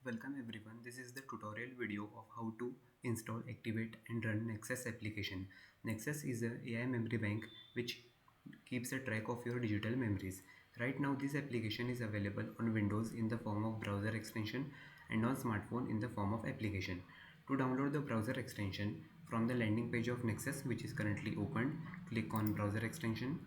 Welcome everyone, this is the tutorial video of how to install, activate and run Nexus application. Nexus is a AI memory bank which keeps a track of your digital memories. Right now this application is available on Windows in the form of browser extension and on smartphone in the form of application. To download the browser extension from the landing page of Nexus, which is currently opened, click on browser extension.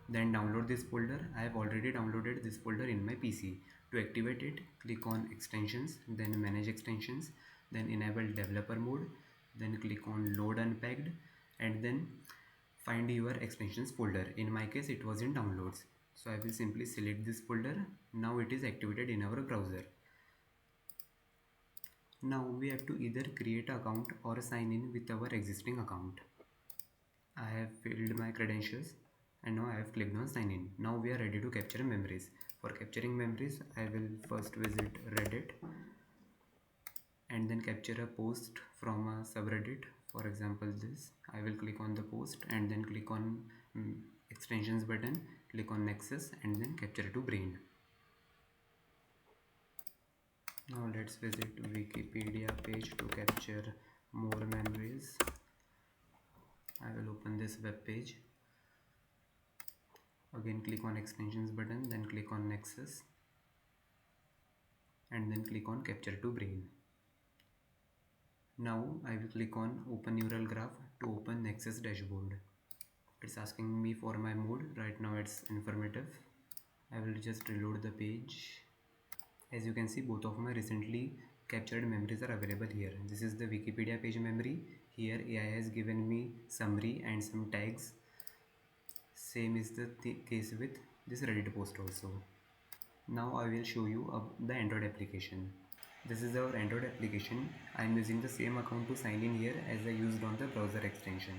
Then download this folder. I have already downloaded this folder in my PC. To activate it, click on extensions, then manage extensions, then enable developer mode, then click on load unpacked, and then find your extensions folder. In my case it was in downloads, so I will simply select this folder. Now it is activated in our browser. Now we have to either create an account or sign in with our existing account. I have filled my credentials and now I have clicked on sign in. Now we are ready to capture memories. For capturing memories, I will first visit Reddit and then capture a post from a subreddit. For example, this. I will click on the post and then click on extensions button, click on Nexus and then capture to brain. Now let's visit Wikipedia page to capture more memories. I will open this web page. Again click on extensions button, then click on Nexus and then click on capture to brain. Now I will click on open neural graph to open Nexus dashboard. It's asking me for my mode. Right now it's informative. I will just reload the page. As you can see, both of my recently captured memories are available here. This is the Wikipedia page memory. Here AI has given me summary and some tags. Same is the case with this Reddit post also. Now I will show you the Android application. This is our Android application. I am using the same account to sign in here as I used on the browser extension.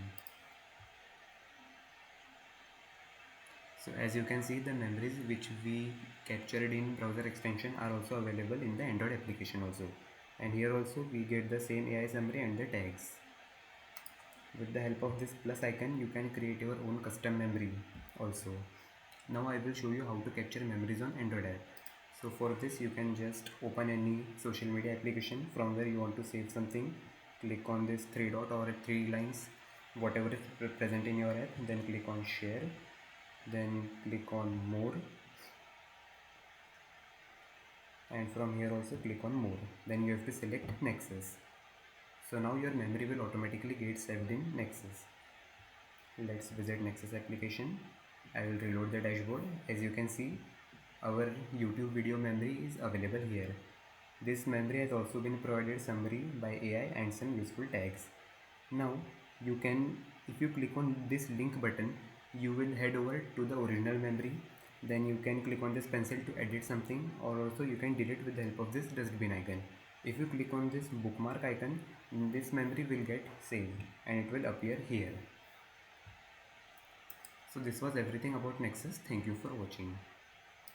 So as you can see, the memories which we captured in browser extension are also available in the Android application also. And here also we get the same AI summary and the tags. With the help of this plus icon, you can create your own custom memory also. Now I will show you how to capture memories on Android app. So for this you can just open any social media application from where you want to save something. Click on this three dot or three lines, whatever is present in your app, then click on share, then click on more, and from here also click on more. Then you have to select Nexus. So now your memory will automatically get saved in Nexus. Let's visit Nexus application. I will reload the dashboard. As you can see, our YouTube video memory is available here. This memory has also been provided summary by AI and some useful tags. Now you can, if you click on this link button, you will head over to the original memory. Then you can click on this pencil to edit something, or also you can delete with the help of this dustbin icon. If you click on this bookmark icon, this memory will get saved and it will appear here. So this was everything about Nexus. Thank you for watching.